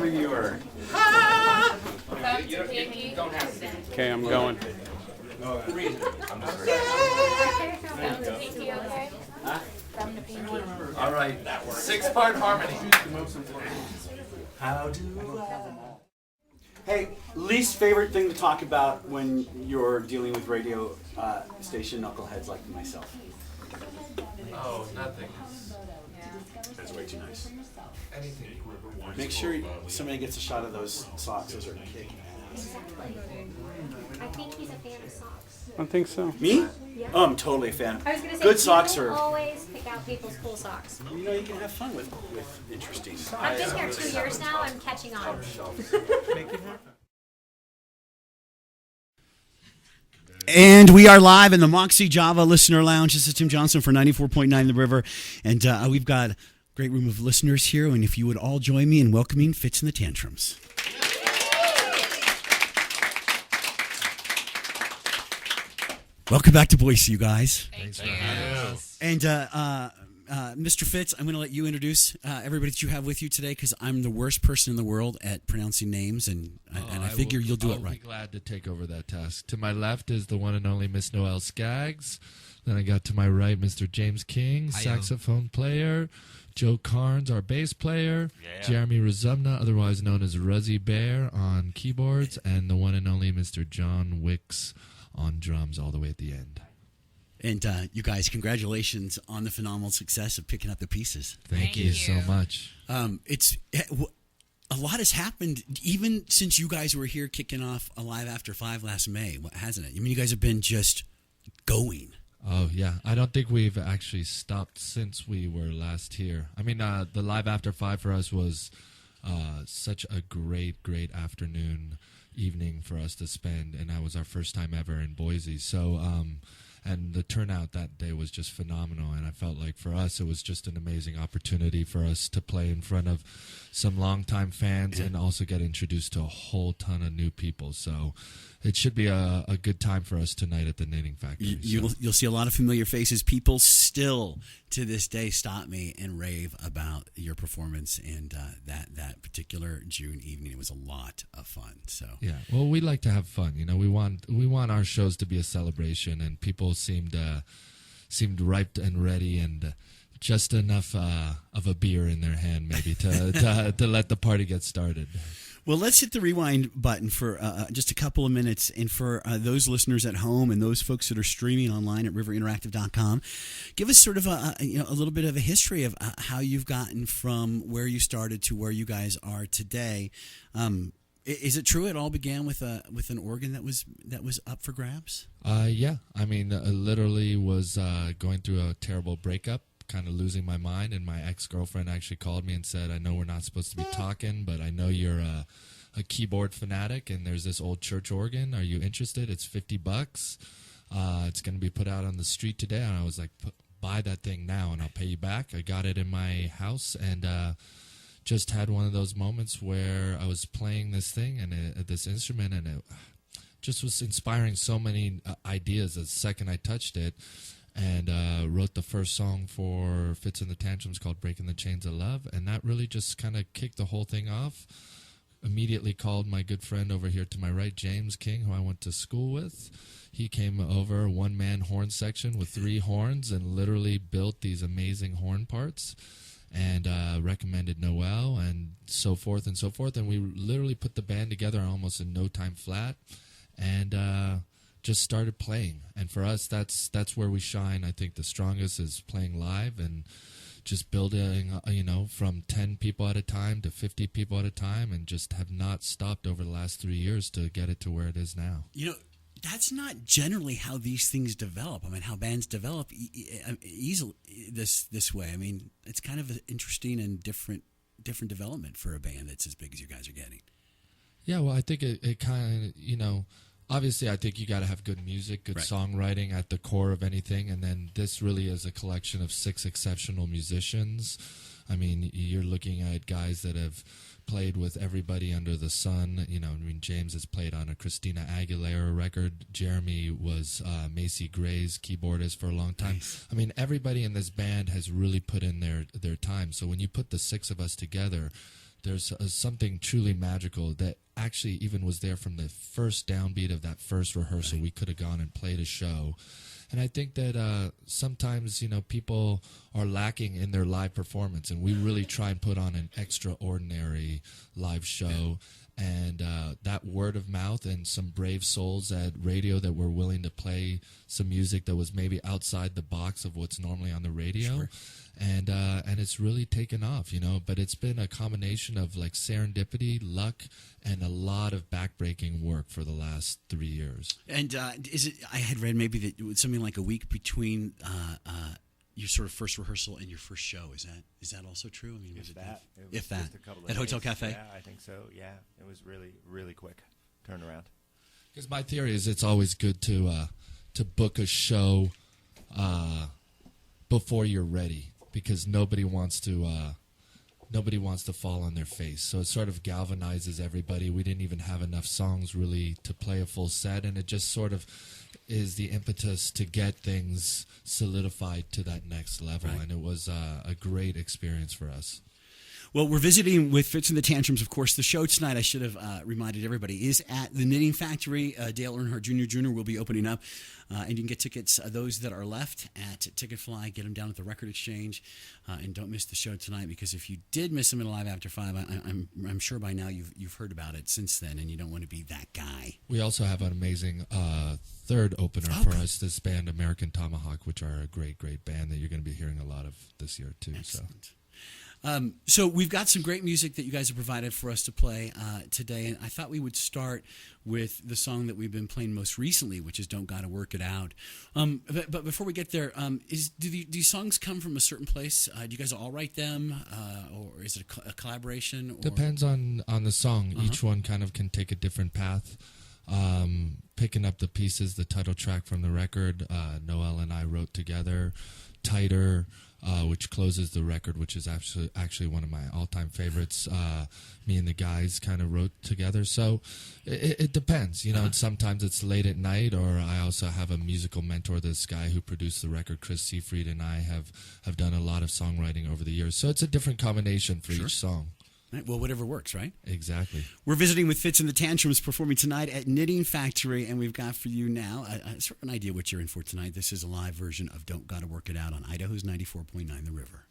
reviewer. Okay, I'm going. All right, 6-part harmony. How do Hey, least favorite thing to talk about when you're dealing with radio station knuckleheads like myself? Oh, nothing. That's way too nice. Anything you ever want. Make sure somebody gets a shot of those socks. Those are kicking ass. I think he's a fan of socks. I think so. Me? Yeah. Oh, I'm totally a fan. I was going to say, Good socks you are. always pick out people's cool socks. You know, you can have fun with interesting. I've been here 2 years now. I'm catching on. And we are live in the Moxie Java Listener Lounge. This is Tim Johnson for 94.9 The River. And we've got a great room of listeners here. And if you would all join me in welcoming Fitz and the Tantrums. Welcome back to Boise, you guys. Thanks for having us. And Mr. Fitz, I'm going to let you introduce everybody that you have with you today because I'm the worst person in the world at pronouncing names, and I figure you'll do it right. I'll be glad to take over that task. To my left is the one and only Miss Noelle Skaggs. Then I got to my right Mr. James King, saxophone player. Joe Carnes, our bass player. Yeah. Jeremy Razumna, otherwise known as Ruzzy Bear, on keyboards. And the one and only Mr. John Wicks on drums all the way at the end. And you guys, congratulations on the phenomenal success of picking up the pieces. Thank you so much. It's a lot has happened even since you guys were here kicking off Alive After 5 last May, hasn't it? I mean, you guys have been just going. Oh, yeah. I don't think we've actually stopped since we were last here. I mean, the Live After 5 for us was such a great afternoon, evening for us to spend, and that was our first time ever in Boise. So, and the turnout that day was just phenomenal, and I felt like for us it was just an amazing opportunity for us to play in front of some longtime fans and also get introduced to a whole ton of new people. So it should be a good time for us tonight at the Knitting Factory. You'll see a lot of familiar faces. People still, to this day, stop me and rave about your performance and that particular June evening. It was a lot of fun. So yeah, well, we like to have fun. You know, we want our shows to be a celebration, and people seemed ripe and ready and just enough of a beer in their hand maybe to let the party get started. Well, let's hit the rewind button for just a couple of minutes. And for those listeners at home and those folks that are streaming online at riverinteractive.com, give us sort of a little bit of a history of how you've gotten from where you started to where you guys are today. Is it true it all began with an organ that was up for grabs? Yeah. I mean, literally was going through a terrible breakup, kind of losing my mind, and my ex-girlfriend actually called me and said, I know we're not supposed to be talking, but I know you're a keyboard fanatic, and there's this old church organ. Are you interested? It's $50. It's going to be put out on the street today. And I was like, buy that thing now, and I'll pay you back. I got it in my house, and just had one of those moments where I was playing this thing and this instrument, and it just was inspiring so many ideas the second I touched it. And wrote the first song for Fitz and the Tantrums called Breaking the Chains of Love. And that really just kind of kicked the whole thing off. Immediately called my good friend over here to my right, James King, who I went to school with. He came over, one-man horn section with 3 horns, and literally built these amazing horn parts. And recommended Noelle and so forth and so forth. And we literally put the band together almost in no time flat. And just started playing, and for us that's where we shine. I think the strongest is playing live and just building from 10 people at a time to 50 people at a time, and just have not stopped over the last 3 years to get it to where it is now. That's not generally how these things develop. I mean, how bands develop easily this way. I mean, it's kind of an interesting and different development for a band that's as big as you guys are getting. Yeah, well, I think it kind of, obviously, I think you got to have good music, good songwriting at the core of anything, and then this really is a collection of 6 exceptional musicians. I mean, you're looking at guys that have played with everybody under the sun. James has played on a Christina Aguilera record. Jeremy was Macy Gray's keyboardist for a long time. Nice. I mean, everybody in this band has really put in their time. So when you put the 6 of us together there's something truly magical that actually even was there from the first downbeat of that first rehearsal. We could have gone and played a show. And I think that sometimes, people are lacking in their live performance, and we really try and put on an extraordinary live show. And that word of mouth and some brave souls at radio that were willing to play some music that was maybe outside the box of what's normally on the radio. Sure. And it's really taken off, but it's been a combination of like serendipity, luck, and a lot of backbreaking work for the last 3 years. And is it? I had read maybe that it was something like a week between your sort of first rehearsal and your first show. Is that also true? I mean, If that. It was if that. just a couple of At Hotel days. Cafe? Yeah, I think so. Yeah, it was really, really quick turnaround. Because my theory is it's always good to book a show before you're ready, because nobody wants to fall on their face. So it sort of galvanizes everybody. We didn't even have enough songs really to play a full set, and it just sort of is the impetus to get things solidified to that next level. Right. And it was a great experience for us. Well, we're visiting with Fitz and the Tantrums. Of course, the show tonight, I should have reminded everybody, is at the Knitting Factory. Dale Earnhardt Jr. will be opening up, and you can get tickets, those that are left, at Ticketfly. Get them down at the Record Exchange, and don't miss the show tonight, because if you did miss them in Live After 5, I'm sure by now you've heard about it since then, and you don't want to be that guy. We also have an amazing third opener for us, this band American Tomahawk, which are a great, great band that you're going to be hearing a lot of this year too. Excellent. So we've got some great music that you guys have provided for us to play today, and I thought we would start with the song that we've been playing most recently, which is "Don't Gotta Work It Out." But before we get there, do these songs come from a certain place? Do you guys all write them, or is it a collaboration? Or? Depends on the song. Each one kind of can take a different path. Picking up the pieces, the title track from the record, Noel and I wrote together. Tighter, which closes the record, which is actually one of my all-time favorites. Me and the guys kind of wrote together. So it depends. And sometimes it's late at night, or I also have a musical mentor, this guy who produced the record, Chris Seafried, and I have done a lot of songwriting over the years. So it's a different combination for each song. Right, well, whatever works, right? Exactly. We're visiting with Fitz and the Tantrums, performing tonight at Knitting Factory, and we've got for you now sort of an idea what you're in for tonight. This is a live version of "Don't Gotta Work It Out" on Idaho's 94.9 The River.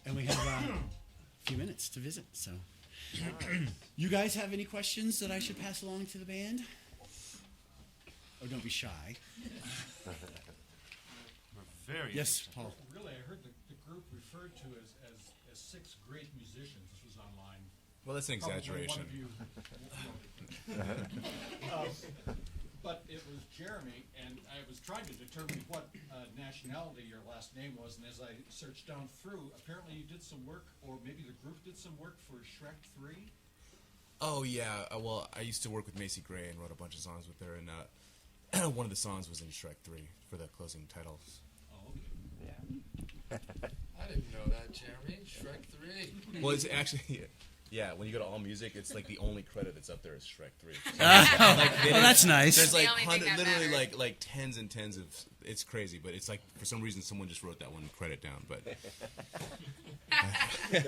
And we have a few minutes to visit, so. You guys have any questions that I should pass along to the band? Oh, don't be shy. Yes, Paul. Really, I heard the group referred to as 6 great musicians. This was online. Well, that's an exaggeration. But it was Jeremy, and I was trying to determine what nationality your last name was, and as I searched down through, apparently you did some work, or maybe the group did some work for Shrek 3? Oh, yeah. Well, I used to work with Macy Gray and wrote a bunch of songs with her, and one of the songs was in Shrek 3 for the closing title. I didn't know that, Jeremy. Shrek 3. Well, it's actually, yeah, when you go to All Music, it's like the only credit that's up there is Shrek 3. So Well, that's nice. There's like the only thing that literally matters. like tens and tens of, it's crazy, but it's like for some reason someone just wrote that one credit down. But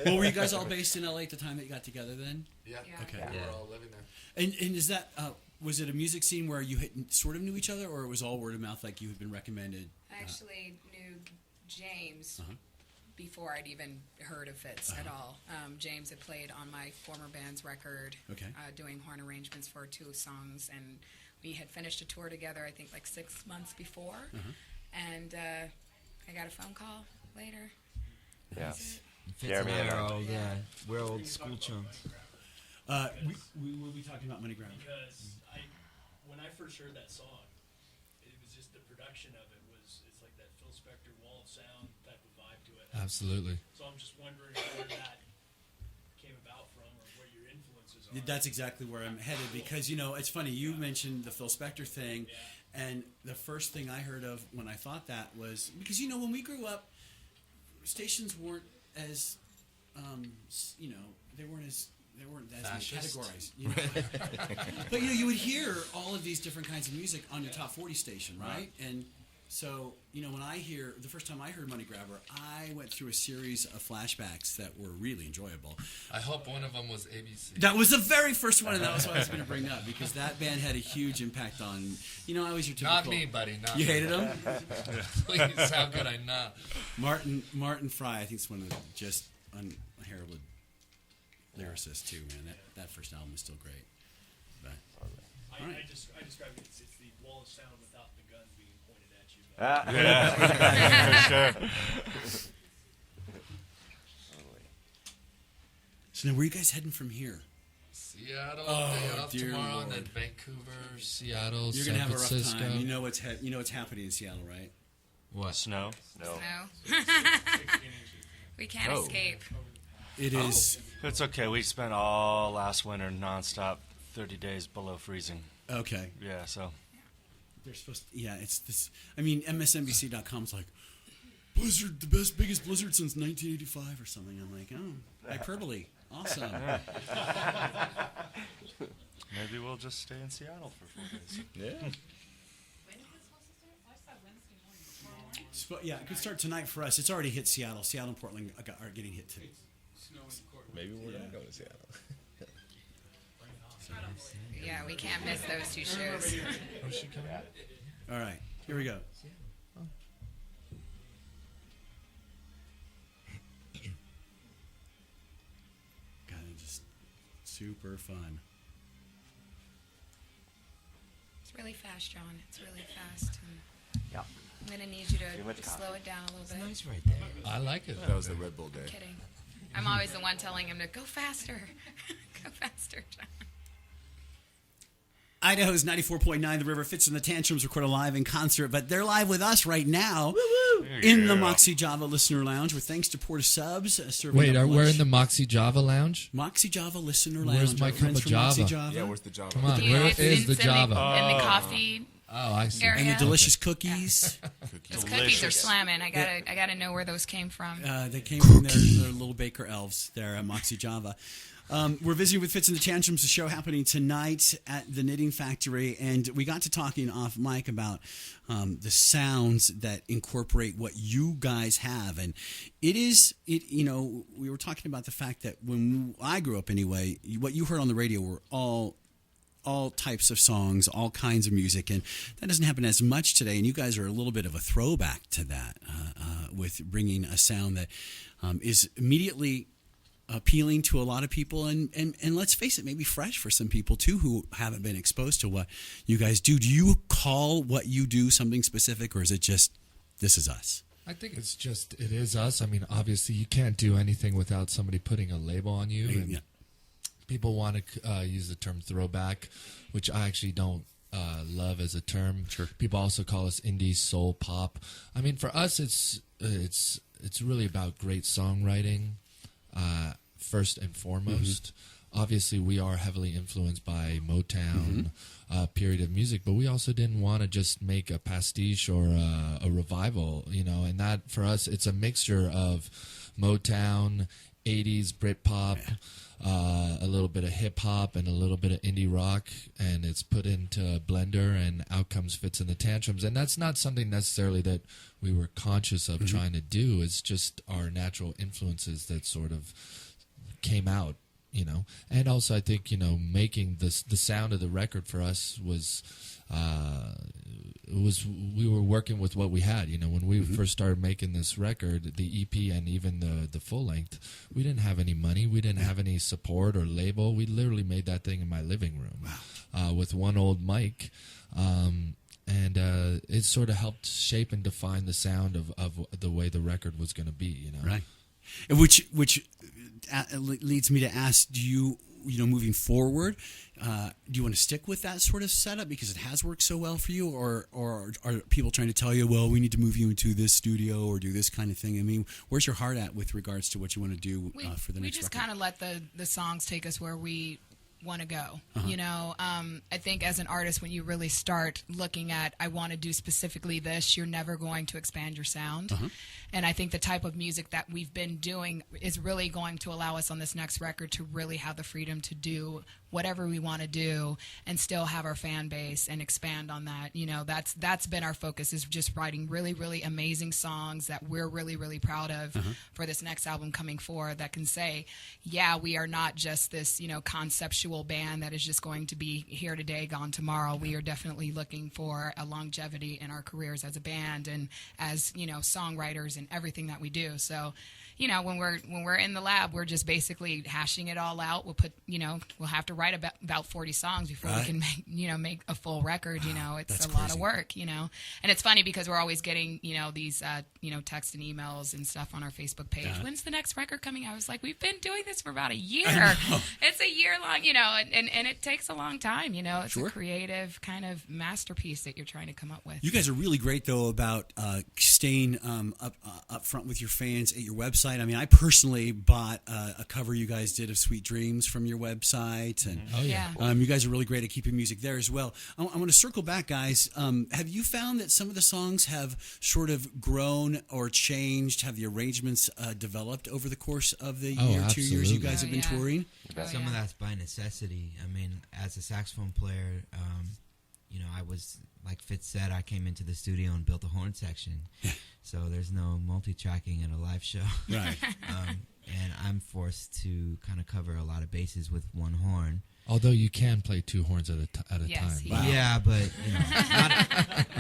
Well, were you guys all based in LA at the time that you got together then? Yeah. Okay. We were all living there. And is that, was it a music scene where you sort of knew each other, or it was all word of mouth, like you had been recommended? I actually knew James before I'd even heard of Fitz at all. James had played on my former band's record, doing horn arrangements for 2 songs, and we had finished a tour together, I think, like 6 months before. And I got a phone call later. Yeah. Jeremy and I are we're old school chums. We will be talking about Money Ground. Because when I first heard that song, it was just the production of it it's like that Phil Spector wall of sound type of vibe to it. Absolutely. So I'm just wondering where that came about from, or where your influences are. That's exactly where I'm headed, because, it's funny, you mentioned the Phil Spector thing, and the first thing I heard of when I thought that was, because, when we grew up, stations weren't as, they weren't as many categories. But you would hear all of these different kinds of music on your top 40 station, right? And So, when the first time I heard Money Grabber, I went through a series of flashbacks that were really enjoyable. I hope one of them was ABC. That was the very first one, and that was what I was going to bring up, because that band had a huge impact on, I was your typical... Not me, buddy. Not You me. hated them? Please, how could I not? Martin Fry, I think, is one of the just unheralded lyricists, too, man. That first album is still great. But, all right. I describe it as it's the wall of sound without the gun being pointed at you. Sure. So now, where are you guys heading from here? Seattle, day off tomorrow, Lord. and then Vancouver, Seattle, You're San gonna have Francisco. a rough time. You know what's happening in Seattle, right? What? Snow? No. We can't escape. It is. It's okay. We spent all last winter nonstop, 30 days below freezing. Okay. Yeah, so. They're supposed to, it's this. I mean, MSNBC.com's like, blizzard, the biggest blizzard since 1985 or something. I'm like, oh, hyperbole. Awesome. Maybe we'll just stay in Seattle for 4 days. Yeah. Yeah, it could start tonight for us. It's already hit Seattle. Seattle and Portland are getting hit too. Maybe we're not going to Seattle. Yeah, we can't miss those two shows. All right, here we go. God, it's just super fun. It's really fast, John. It's really fast. And Yeah. I'm going to need you Too much to slow it down a little bit. Nice right there. I like it. That was the Red Bull day. Kidding. I'm always the one telling him to go faster. Go faster, John. Idaho's 94.9 The River. Fitz and the Tantrums recorded live in concert, but they're live with us right now in the Moxie Java Listener Lounge, where thanks to Porta Subs serving Wait, up we're lunch. in the Moxie Java Lounge? Moxie Java Listener Lounge. Where's my Our cup friends of from Moxie Java? Java. Yeah, where's the Java? Come on, where it's is the in Java? In the coffee Oh, I see. area. And the delicious cookies. Those cookies are slamming. I gotta know where those came from. They came from their little baker elves there at Moxie Java. We're visiting with Fitz and the Tantrums, the show happening tonight at the Knitting Factory, and we got to talking off mic about the sounds that incorporate what you guys have, and we were talking about the fact that when I grew up anyway, what you heard on the radio were all types of songs, all kinds of music, and that doesn't happen as much today. And you guys are a little bit of a throwback to that with bringing a sound that is immediately appealing to a lot of people, and let's face it, maybe fresh for some people too who haven't been exposed to what you guys do. Do you call what you do something specific, or is it just this is us? I think it is us. I mean, obviously, you can't do anything without somebody putting a label on you. And Yeah. people want to use the term throwback, which I actually don't love as a term. Sure. People also call us indie soul pop. I mean, for us, it's really about great songwriting, first and foremost. Obviously, we are heavily influenced by Motown period of music, but we also didn't want to just make a pastiche or a revival, and that for us, it's a mixture of Motown, 80s Britpop, a little bit of hip hop, and a little bit of indie rock, and it's put into a blender, and out comes Fitz and the Tantrums. And that's not something necessarily that we were conscious of trying to do. It's just our natural influences that sort of came out, And also, I think making the sound of the record for us was we were working with what we had. When we first started making this record, the EP and even the full length, we didn't have any money, we didn't have any support or label. We literally made that thing in my living room with one old mic, and it sort of helped shape and define the sound of the way the record was going to be. Right. Which leads me to ask, do you moving forward, do you want to stick with that sort of setup because it has worked so well for you, or are people trying to tell you, well, we need to move you into this studio or do this kind of thing? I mean, where's your heart at with regards to what you want to do for the next record? We just kind of let the songs take us where we want to go. You know, I think as an artist, when you really start looking at, I want to do specifically this, you're never going to expand your sound. And I think the type of music that we've been doing is really going to allow us on this next record to really have the freedom to do whatever we want to do and still have our fan base and expand on that. You know, that's been our focus, is just writing really, really amazing songs that we're really, really proud of for this next album coming forward, that can say, yeah, we are not just this, you know, conceptual band that is just going to be here today, gone tomorrow. We are definitely looking for a longevity in our careers as a band and as, you know, songwriters and everything that we do. So, you know, when we're in the lab, we're just basically hashing it all out. We'll have to write about 40 songs before we can make a full record. You know, it's a lot of work, you know. And it's funny because we're always getting, you know, these texts and emails and stuff on our Facebook page. When's the next record coming? I was like, we've been doing this for about a year. It's a year long, you know, and it takes a long time, you know. It's a creative kind of masterpiece that you're trying to come up with. You guys are really great though about staying up front with your fans at your website. I mean, I personally bought a cover you guys did of Sweet Dreams from your website, and you guys are really great at keeping music there as well. I want to circle back, guys. Have you found that some of the songs have sort of grown or changed? Have the arrangements developed over the course of the year, 2 years you guys have been touring? Some of that's by necessity. I mean, as a saxophone player, you know, I was, like Fitz said, I came into the studio and built a horn section. So there's no multi-tracking at a live show. Right. And I'm forced to kind of cover a lot of bases with one horn. Although you can play two horns at a time. Wow. Yeah, but you know,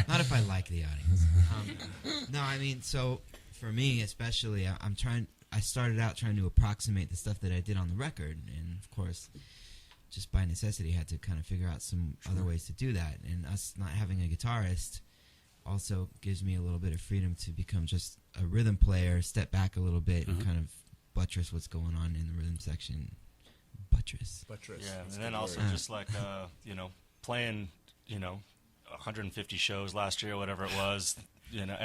not if I like the audience. No, I mean, so for me especially, I started out trying to approximate the stuff that I did on the record, and of course, just by necessity, had to kind of figure out some other ways to do that. And us not having a guitarist also gives me a little bit of freedom to become just a rhythm player, step back a little bit, and kind of buttress what's going on in the rhythm section. Buttress. Yeah, and then also just like, you know, playing, you know, 150 shows last year, whatever it was, you know,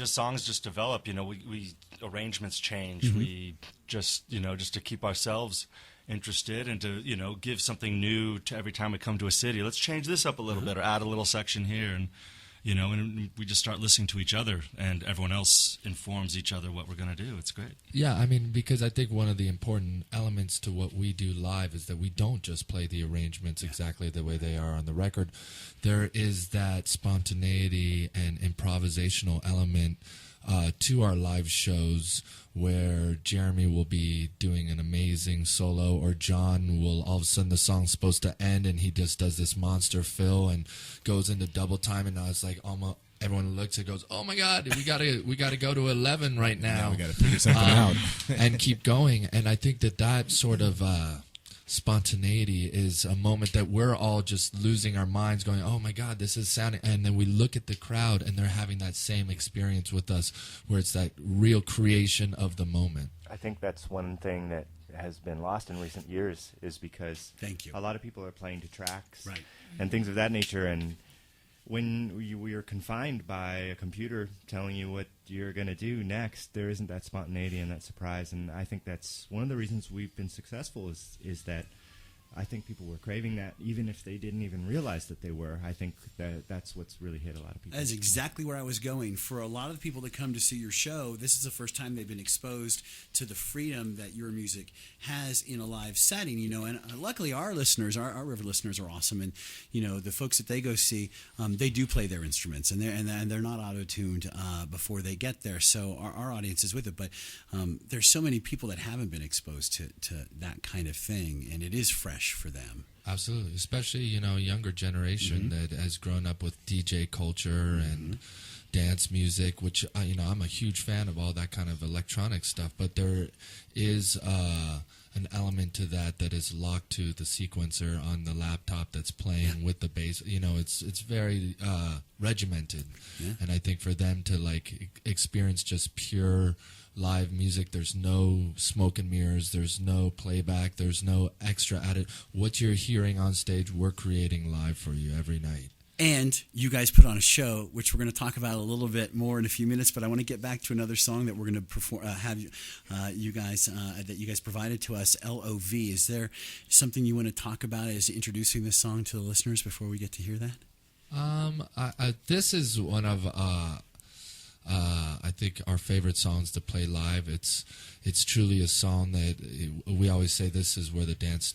songs just develop, you know, we arrangements change. We just, you know, just to keep ourselves interested and to, you know, give something new to every time we come to a city. Let's change this up a little bit or add a little section here, and you know, and we just start listening to each other, and everyone else informs each other what we're going to do. It's great. Yeah, I mean, because I think one of the important elements to what we do live is that we don't just play the arrangements exactly the way they are on the record. There is that spontaneity and improvisational element to our live shows, where Jeremy will be doing an amazing solo, or John will, all of a sudden the song's supposed to end and he just does this monster fill and goes into double time, and now it's like almost everyone looks and goes, oh my God, we gotta go to 11 right now. We gotta figure something out and keep going. And I think that sort of spontaneity is a moment that we're all just losing our minds, going, oh my God, this is sounding, and then we look at the crowd and they're having that same experience with us, where it's that real creation of the moment. I think that's one thing that has been lost in recent years, is because a lot of people are playing to tracks and things of that nature, and when we are confined by a computer telling you what you're going to do next, there isn't that spontaneity and that surprise. And I think that's one of the reasons we've been successful, is that I think people were craving that, even if they didn't even realize that they were. I think that's what's really hit a lot of people. That's exactly where I was going. For a lot of the people that come to see your show, this is the first time they've been exposed to the freedom that your music has in a live setting, you know. And luckily our listeners, our River listeners, are awesome. And, you know, the folks that they go see, they do play their instruments, and they're not auto-tuned before they get there. So our audience is with it. But there's so many people that haven't been exposed to that kind of thing, and it is fresh for them. Absolutely, especially, you know, younger generation that has grown up with DJ culture and dance music, which you know, I'm a huge fan of all that kind of electronic stuff, but there is an element to that is locked to the sequencer on the laptop that's playing with the bass. You know, it's very regimented, and I think for them to like experience just pure live music, there's no smoke and mirrors, there's no playback, there's no extra added. What you're hearing on stage, we're creating live for you every night. And you guys put on a show, which we're going to talk about a little bit more in a few minutes. But I want to get back to another song that we're going to perform. That you guys provided to us. LOV. Is there something you want to talk about as introducing this song to the listeners before we get to hear that? This is one of I think our favorite songs to play live. It's truly a song that we always say this is where the dance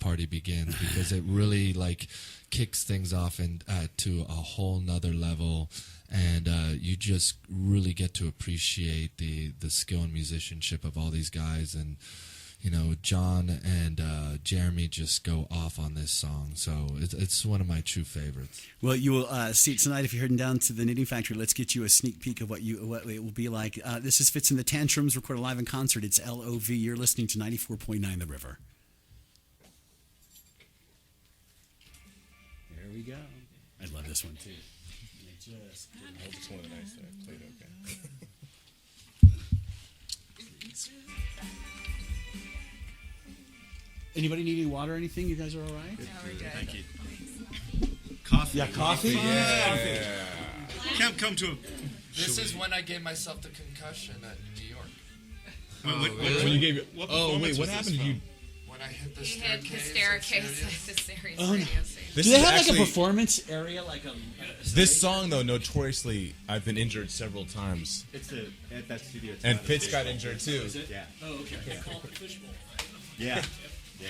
party begins, because it really like kicks things off and to a whole nother level, and you just really get to appreciate the skill and musicianship of all these guys. And you know, John and Jeremy just go off on this song, so it's one of my true favorites. Well, you will see it tonight if you're heading down to the Knitting Factory. Let's get you a sneak peek of what it will be like. This is Fitz and the Tantrums, recorded live in concert. It's LOV. You're listening to 94.9 The River. There we go. I love this one too. I just one of the nice that I played okay. Anybody need any water or anything? You guys are all right? No, we're good. Thank you. Coffee. Yeah, coffee? Yeah. Come to a... This is when I gave myself the concussion at New York. When you gave what happened? Did you? When I hit the He hit the staircase at the Sirius Oh, no. radio station. Do they have like a performance area? This song, though, notoriously, I've been injured several times. It's at that studio. And Fitz got injured, too. Is it? Yeah. Oh, okay. They call it the fishbowl, right? Yeah. Yeah.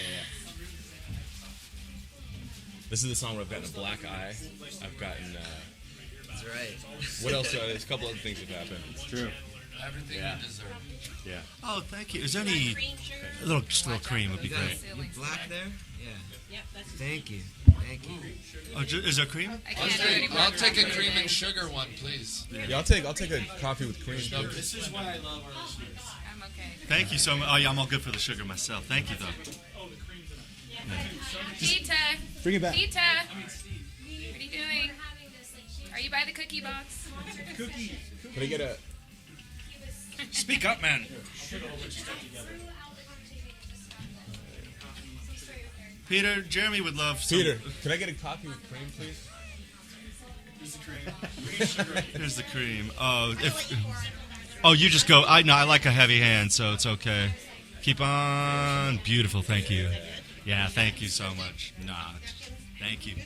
This is the song where I've gotten a black eye. I've gotten. That's right. What else? There's a couple other things have happened. It's true. Everything Yeah. you deserve. Yeah. Oh, thank you. Is there any... A little cream would be You got great. you black there? Yeah. Thank you. Thank you. Oh, is there cream? I can't do it anymore. I'll take a cream and sugar one, please. Yeah, I'll take a coffee with cream. No, please. This is why I love our listeners. I'm okay. Thank you so much. Oh, yeah, I'm all good for the sugar myself. Thank you, though. Pita. Bring it back. Pita. What are you doing? Are you by the cookie box? Can I get a? Speak up, man. Peter, Jeremy would love some... Peter, can I get a coffee with cream, please? Here's the cream. Oh, you just go. I like a heavy hand, so it's okay. Keep on. Beautiful. Thank you. Yeah, thank you so much. Thank you.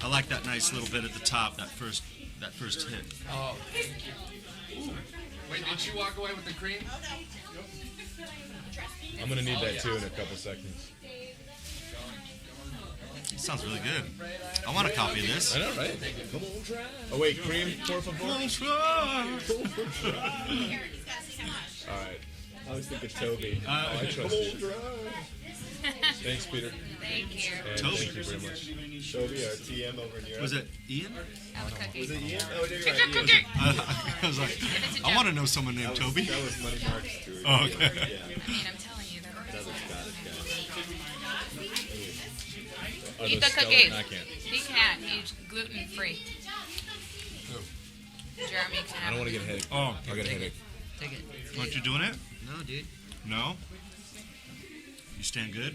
I like that nice little bit at the top. That first hit. Oh. Wait, did you walk away with the cream? I'm gonna need that too in a couple seconds. Sounds really good. I want a copy of this. I know, right? Oh wait, cream, por favor. All right. I was thinking Toby. I trust you. Thanks, Peter. Thank you. And Toby. thank you very much. Toby, our TM over in Europe. Was it Ian? Have a cookie. Was it Ian? Oh, you're Take right. your Ian. cookie. I was like, I want to know someone named Toby. That was Money Mark's tour. Oh, okay. Yeah. I mean, I'm telling you, they're That was Scottish guy. Eat the those cookies. spelled? I can't. He can't. He's gluten free. Jeremy can. I don't want to get a headache. Oh, I'll get a headache. Take it. aren't you doing it? No, dude. No? You stand good?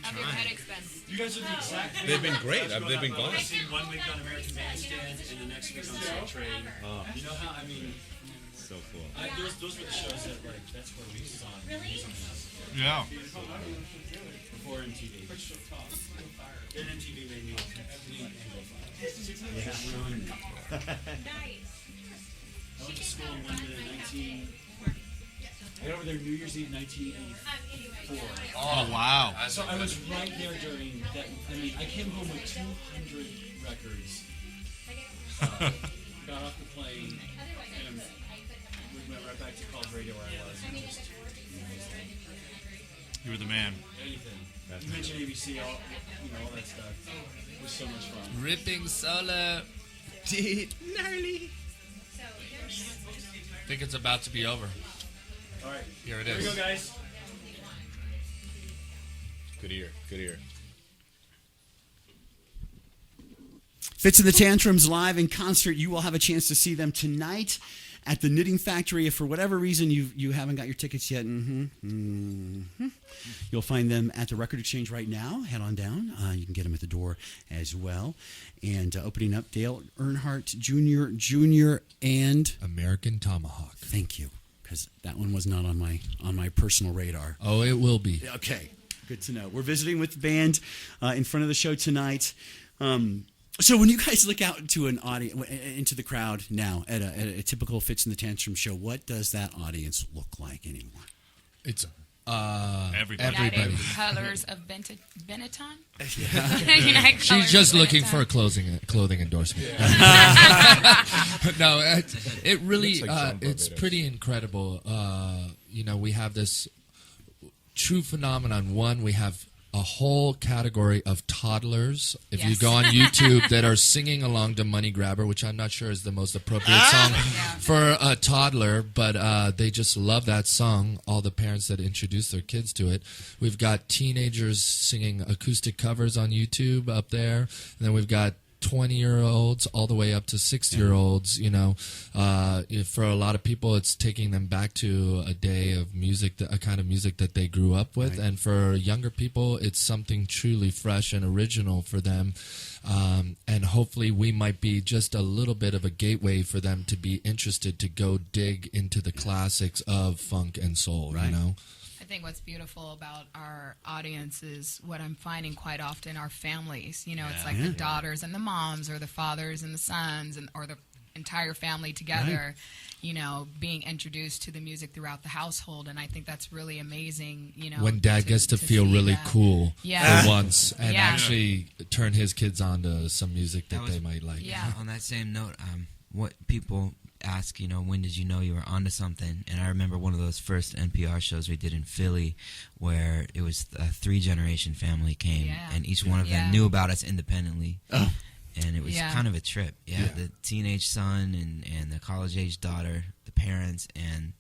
Have your headaches been? You guys are the exact. They've been great. They've been gone. I've seen 1 week on American Bandstand and the next week on Soul Train. You know how, I mean, So cool. those were the shows that, like, that's where we saw music. Yeah. Before MTV. Then MTV made me complete and I went to school in London in I got over there New Year's Eve 1984. Oh, wow. So I was right there during that. I mean, I came home with 200 records. Got off the plane and we went right back to college radio where I was. And just, You were the man. anything. You mentioned ABC, all that stuff. It was so much fun. Ripping solo. Gnarly. I think it's about to be over. All right. Here it Here we is. go, guys. Good ear. Good ear. Fitz and the Tantrums live in concert. You will have a chance to see them tonight at the Knitting Factory. If for whatever reason you haven't got your tickets yet, you'll find them at the Record Exchange right now. Head on down. You can get them at the door as well. And opening up, Dale Earnhardt Jr. and American Tomahawk. Thank you, because that one was not on my personal radar. Oh, it will be. Okay, good to know. We're visiting with the band in front of the show tonight. So when you guys look out into an audience, into the crowd now at a typical Fitz and the Tantrums show, what does that audience look like anymore? It's everybody. United Colors of Benetton. Yeah. She's just looking for a clothing endorsement. No, it really it's pretty incredible. We have this true phenomenon. One, we have a whole category of toddlers, if you go on YouTube, that are singing along to Money Grabber, which I'm not sure is the most appropriate song for a toddler, but they just love that song, all the parents that introduce their kids to it. We've got teenagers singing acoustic covers on YouTube up there, and then we've got 20-year-olds all the way up to 60-year-olds. For a lot of people, it's taking them back to a day of music, a kind of music that they grew up with. And for younger people, it's something truly fresh and original for them. And hopefully we might be just a little bit of a gateway for them to be interested to go dig into the classics of funk and soul, I think what's beautiful about our audience is what I'm finding quite often are families. It's like the daughters and the moms, or the fathers and the sons, or the entire family together, being introduced to the music throughout the household. And I think that's really amazing, when dad gets to feel really cool for once and actually turn his kids on to some music that they might like. Yeah. On that same note, what people ask, when did you know you were onto something? And I remember one of those first NPR shows we did in Philly, where it was a 3-generation family came, and each one of them knew about us independently. And it was kind of a trip. The teenage son and the college-age daughter, the parents, and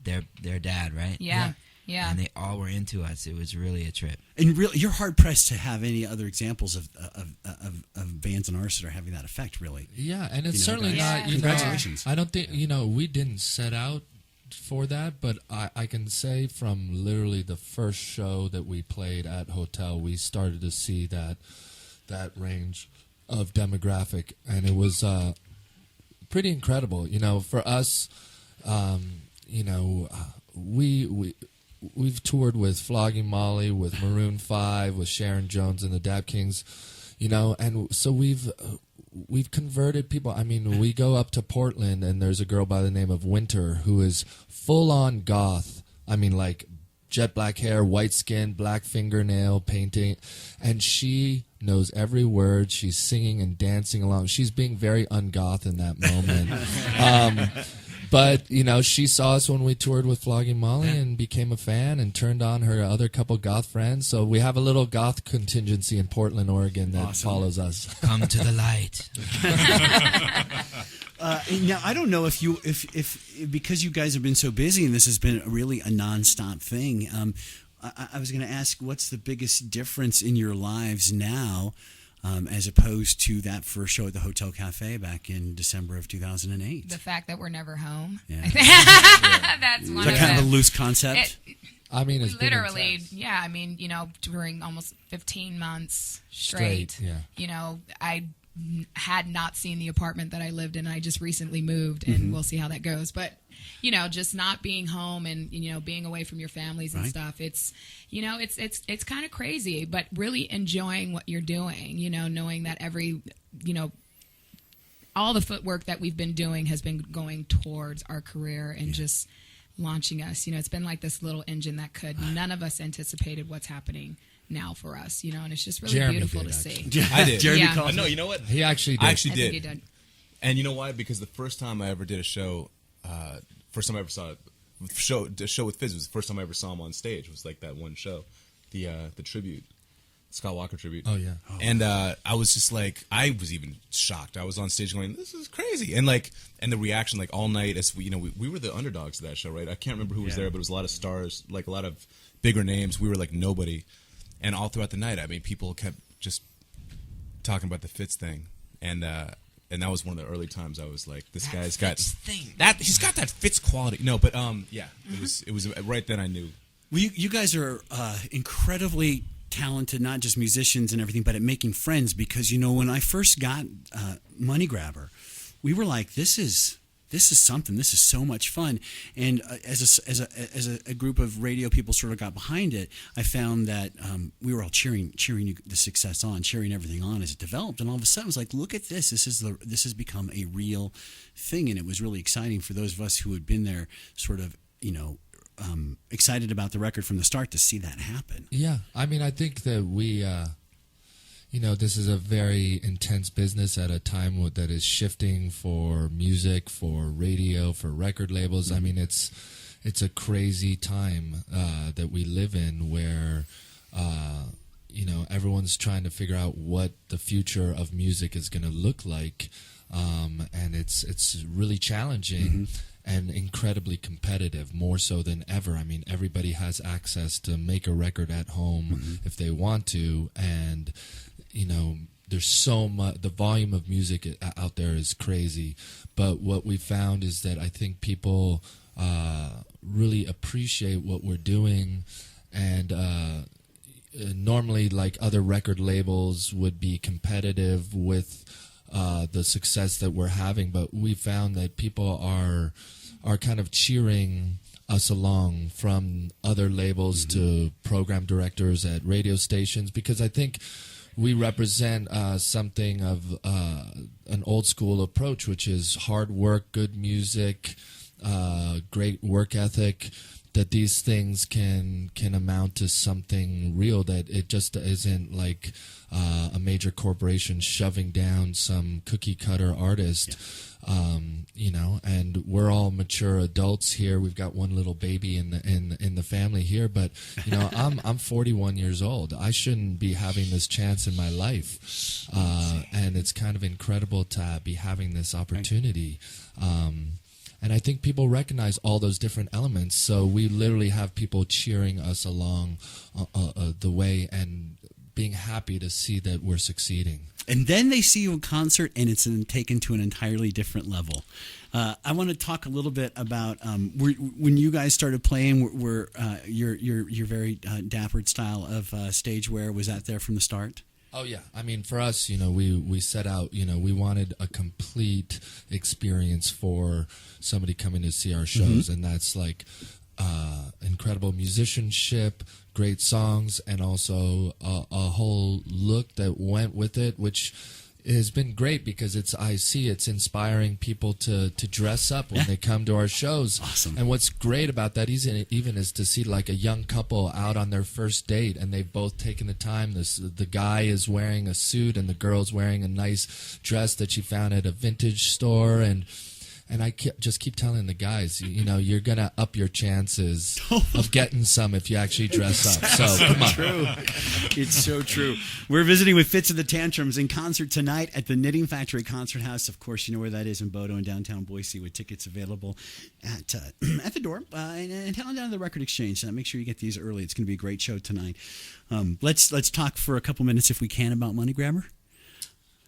their dad, right? Yeah. And they all were into us. It was really a trip. And really, you're hard pressed to have any other examples of bands and artists that are having that effect. Really. Yeah, and it's certainly not. Congratulations. I don't think we didn't set out for that, but I can say from literally the first show that we played at Hotel, we started to see that range of demographic, and it was pretty incredible. For us, we've toured with Flogging Molly, with Maroon 5, with Sharon Jones and the Dap Kings, and so we've converted people. I mean, we go up to Portland, and there's a girl by the name of Winter who is full-on goth. I mean, like jet black hair, white skin, black fingernail painting, and she knows every word. She's singing and dancing along. She's being very ungoth in that moment. But, she saw us when we toured with Flogging Molly and became a fan and turned on her other couple goth friends. So we have a little goth contingency in Portland, Oregon that follows us. Come to the light. Now, I don't know if because you guys have been so busy and this has been really a nonstop thing, I was going to ask, what's the biggest difference in your lives now as opposed to that first show at the Hotel Cafe back in December of 2008? The fact that we're never home. Yeah. That's one Is that kind of a loose concept? It's literally, during almost 15 months straight. I had not seen the apartment that I lived in. I just recently moved, and we'll see how that goes. But just not being home and being away from your families and stuff. It's it's kind of crazy, but really enjoying what you're doing. Knowing that every all the footwork that we've been doing has been going towards our career and just launching us. It's been like this little engine that none of us anticipated what's happening now for us, and it's just really beautiful to see. I did. Jeremy No, you know what? He actually did. I actually I did. think he did. And you know why? Because the first time I ever did a show, first time I ever saw a show with Fitz was the first time I ever saw him on stage. It was like that one show, the tribute, Scott Walker tribute. Oh yeah. And I was just like, I was even shocked. I was on stage going, "This is crazy!" And the reaction, all night, as we were the underdogs of that show, right? I can't remember who was there, but it was a lot of stars, like a lot of bigger names. We were like nobody. And all throughout the night, people kept just talking about the Fitz thing. And and that was one of the early times I was like, this guy's got that. He's got that Fitz quality. No, but yeah, it was right then I knew. Well, you guys are incredibly talented, not just musicians and everything, but at making friends. Because when I first got Money Grabber, we were like, this is something. This is so much fun. And as a group of radio people sort of got behind it, I found that we were all cheering the success on, cheering everything on as it developed. And all of a sudden, it was like, look at this. This has become a real thing. And it was really exciting for those of us who had been there, sort of, excited about the record from the start to see that happen. Yeah, I mean, I think that we. This is a very intense business at a time that is shifting for music, for radio, for record labels. I mean, it's a crazy time that we live in where, everyone's trying to figure out what the future of music is going to look like. And it's really challenging and incredibly competitive, more so than ever. I mean, everybody has access to make a record at home if they want to, and there's so much. The volume of music out there is crazy. But what we found is that I think people really appreciate what we're doing, and normally, like other record labels, would be competitive with the success that we're having. But we found that people are kind of cheering us along, from other labels to program directors at radio stations, because I think we represent something of an old school approach, which is hard work, good music, great work ethic, that these things can amount to something real, that it just isn't like a major corporation shoving down some cookie cutter artist. And we're all mature adults here. We've got one little baby in the family here, but I'm 41 years old. I shouldn't be having this chance in my life, and it's kind of incredible to be having this opportunity. And I think people recognize all those different elements, so we literally have people cheering us along the way and being happy to see that we're succeeding. And then they see you in concert, and it's taken to an entirely different level. I want to talk a little bit about when you guys started playing. Were your very dappered style of stage wear, was that there from the start? Oh yeah, I mean, for us, we set out, we wanted a complete experience for somebody coming to see our shows, and that's like incredible musicianship, great songs, and also a whole look that went with it, which has been great because it's inspiring people to dress up when they come to our shows. Awesome. And what's great about that even is to see like a young couple out on their first date, and they've both taken the time. The guy is wearing a suit and the girl's wearing a nice dress that she found at a vintage store, and I just keep telling the guys, you're going to up your chances of getting some if you actually dress up. So, come on. True. It's so true. We're visiting with Fitz and the Tantrums in concert tonight at the Knitting Factory Concert House. Of course, you know where that is in Bodo in downtown Boise, with tickets available at the door. And head on down to the Record Exchange. Make sure you get these early. It's going to be a great show tonight. Let's talk for a couple minutes, if we can, about Money Grabber.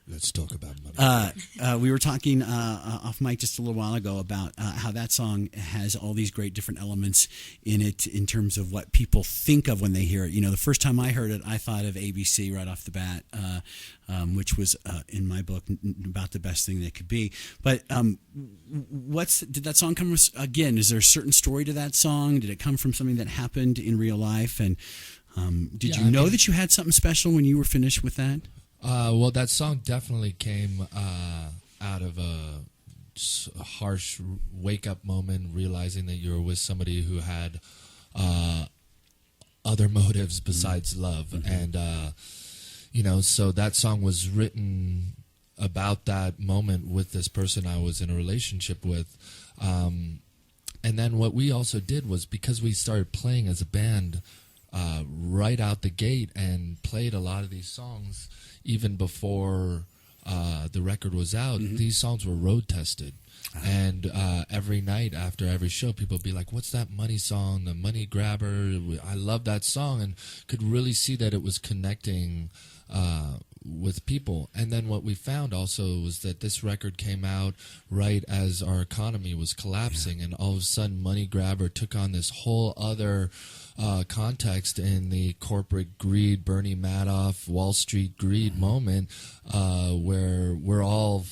Let's talk about money. We were talking off mic just a little while ago about how that song has all these great different elements in it in terms of what people think of when they hear it. The first time I heard it, I thought of ABC right off the bat, which was, in my book, about the best thing that could be. But did that song come from, again, is there a certain story to that song? Did it come from something that happened in real life? And did you know that you had something special when you were finished with that? Well, that song definitely came out of a harsh wake-up moment, realizing that you were with somebody who had other motives besides love. And, so that song was written about that moment with this person I was in a relationship with. And then what we also did was, because we started playing as a band right out the gate and played a lot of these songs even before the record was out, these songs were road tested. And every night after every show, people would be like, what's that Money song, the Money Grabber? I love that song, and could really see that it was connecting with people. And then what we found also was that this record came out right as our economy was collapsing, and all of a sudden Money Grabber took on this whole other context in the corporate greed, Bernie Madoff, Wall Street greed moment, where we're all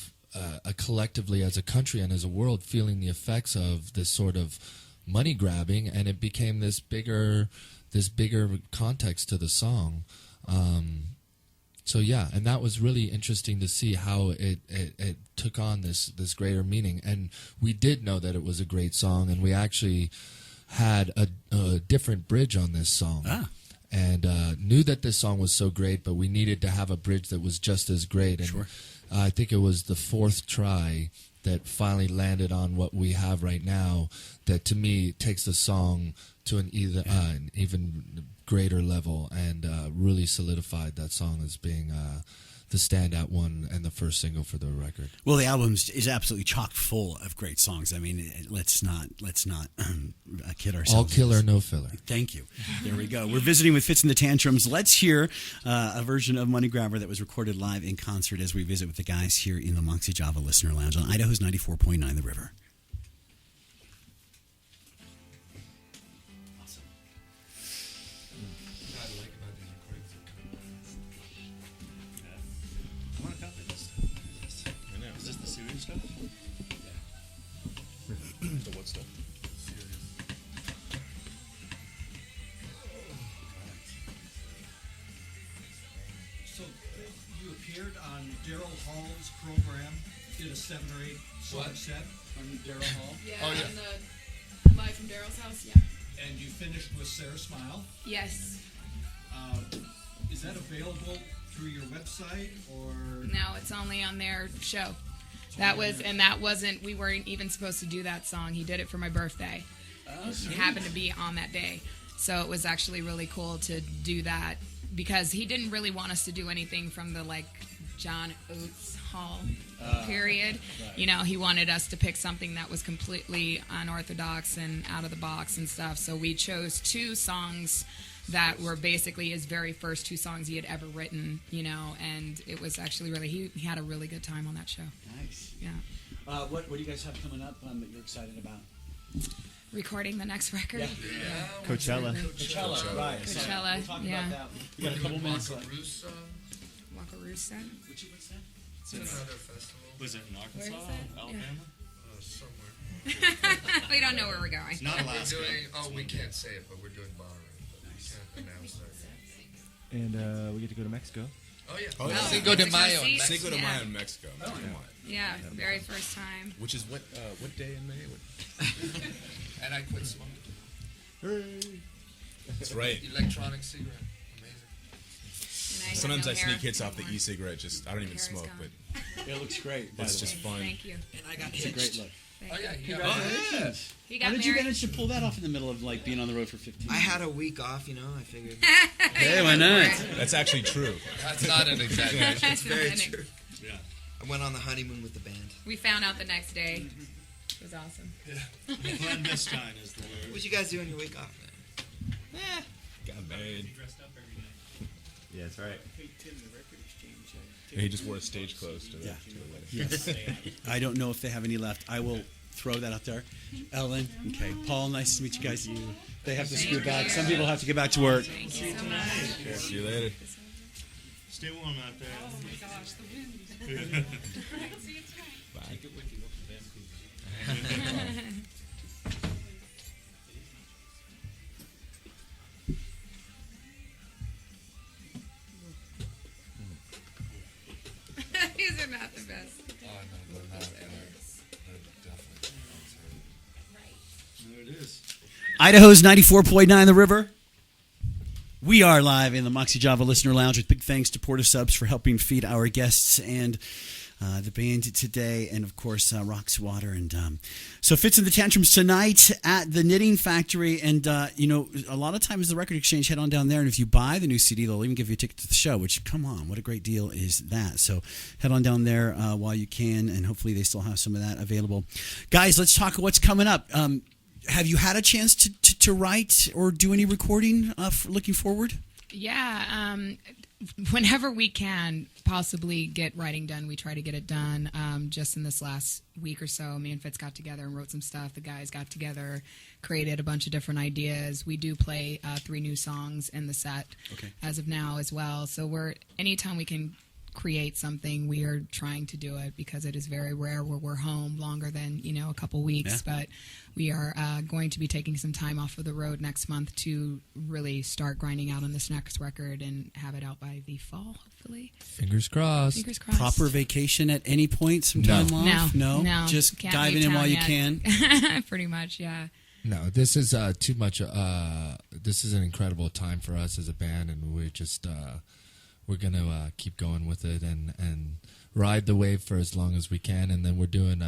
collectively as a country and as a world feeling the effects of this sort of money grabbing, and it became this bigger context to the song. So yeah, and that was really interesting to see how it took on this greater meaning. And we did know that it was a great song, and we actually had a different bridge on this song. And knew that this song was so great, but we needed to have a bridge that was just as great. And I think it was the fourth try that finally landed on what we have right now, that to me takes the song to an even greater level, and really solidified that song as being the standout one and the first single for the record. Well, the album is absolutely chock full of great songs. I mean, let's not kid ourselves. All killer, no filler. Thank you. There we go. We're visiting with Fitz and the Tantrums. Let's hear a version of Money Grabber that was recorded live in concert as we visit with the guys here in the Moxie Java Listener Lounge on Idaho's 94.9 The River. The what stuff? So you appeared on Daryl Hall's program, did a 7 or 8 song set on Daryl Hall. Yeah, on the Live from Daryl's House, yeah. And you finished with Sarah Smile. Yes. Is that available through your website or? No, it's only on their show. We weren't even supposed to do that song. He did it for my birthday. It happened to be on that day. So it was actually really cool to do that, because he didn't really want us to do anything from the John Oates Hall period. Right. You know, he wanted us to pick something that was completely unorthodox and out of the box and stuff. So we chose 2 songs that were basically his very first 2 songs he had ever written, you know, and it was actually really, he had a really good time on that show. Nice. Yeah. What do you guys have coming up that you're excited about? Recording the next record. Yeah. Coachella. Right. Coachella, We'll talk yeah. about that. We got a couple minutes left. Wakarusa. What's that? It's another festival. Was it in Arkansas? Where is it? Alabama? Somewhere. We don't know where we're going. It's not Alaska. We can't say it, but we're doing Bahrain. But we can't announce that yet. And we get to go to Mexico. Oh, yeah. Oh, yeah. Cinco de Mayo. Cinco de Mayo in Mexico. Come on. Yeah, very first time. Which is what day in May? And I quit smoking. Hooray. That's right. Electronic cigarette. Amazing. Sometimes I sneak hits off the e-cigarette. I don't even smoke, but it looks great. It's just fun. Thank you. And I got it's a great look. Oh yeah, Congratulations. He got How did you married. manage to pull that off in the middle of being on the road for 15 years? I had a week off, you know. I figured. Hey, why not? That's actually true. That's not an exaggeration. It's very true. Yeah. I went on the honeymoon with the band. We found out the next day. It was awesome. Yeah. Clandestine is the word. What'd you guys do on your week off, man? Got married. Dressed up every night. Yeah, that's right. He just wore his stage clothes to the wedding. Yes. I don't know if they have any left. I will throw that out there. Ellen, okay. Paul, nice to meet you guys. They have to scoot back. Some people have to get back to work. Thank you so much. See you later. Stay warm out there. Oh my gosh, the wind. Bye. Take it with you. Go to Vancouver. These are not the best. Oh, no, they're not. They're definitely. There it is. Idaho's 94.9 The River. We are live in the Moxie Java Listener Lounge with big thanks to Porta Subs for helping feed our guests and the band today, and of course Rock's Water. And so Fitz and the Tantrums tonight at the Knitting Factory. And you know, a lot of times the Record Exchange, head on down there, and if you buy the new CD, they'll even give you a ticket to the show. Which, come on, what a great deal is that? So head on down there while you can, and hopefully they still have some of that available. Guys, let's talk what's coming up. Have you had a chance to write or do any recording looking forward? Yeah, whenever we can possibly get writing done, we try to get it done. Just in this last week or so, me and Fitz got together and wrote some stuff. The guys got together, created a bunch of different ideas. We do play 3 new songs in the set as of now as well. So anytime we can create something, we are trying to do it, because it is very rare where we're home longer than a couple weeks. But we are going to be taking some time off of the road next month to really start grinding out on this next record and have it out by the fall, hopefully. Fingers crossed. Fingers crossed. Proper vacation at any point, some time off? No. Just Can't diving leave in while town you yet. can. Pretty much, yeah. No, this is too much. This is an incredible time for us as a band, and we're just we're gonna keep going with it and ride the wave for as long as we can. And then we're doing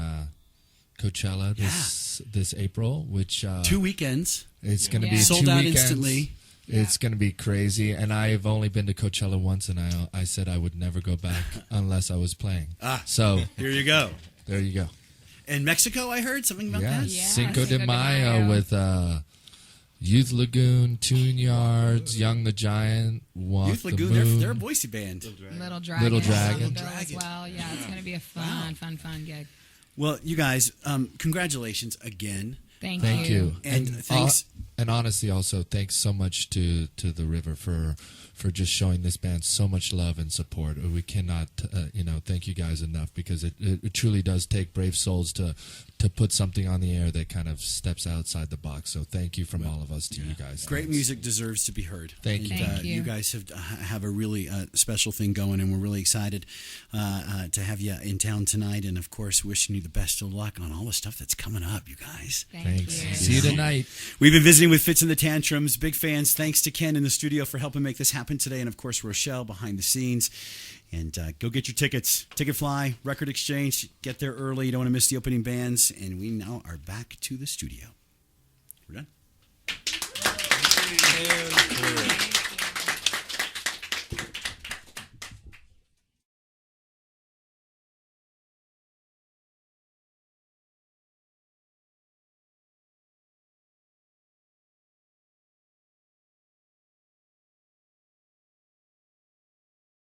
Coachella this April, which 2 weekends. It's gonna be sold 2 out weekends. instantly. It's going to be crazy, and I've only been to Coachella once, and I said I would never go back unless I was playing. So here you go. There you go. In Mexico, I heard something about that. Yeah, Cinco de Mayo with Youth Lagoon, Tune Yards, Young the Giant, Walk Youth the Lagoon, Moon. they're a Boise band. Little Dragon. Little Dragon. As well. Yeah, it's going to be a fun gig. Well, you guys, congratulations again. Thank you. And thanks. And honestly, also thanks so much to the River for just showing this band so much love and support. We cannot, thank you guys enough, because it truly does take brave souls to put something on the air that kind of steps outside the box. So thank you from all of us to you guys. Great music deserves to be heard. Thank you. Thank you. You guys have a really special thing going, and we're really excited to have you in town tonight. And of course, wishing you the best of luck on all the stuff that's coming up, you guys. Thanks. See you tonight. We've been visiting with Fitz and the Tantrums. Big fans. Thanks to Ken in the studio for helping make this happen today, and of course Rochelle behind the scenes. And go get your tickets. Ticketfly, Record Exchange. Get there early. You don't want to miss the opening bands. And we now are back to the studio. We're done.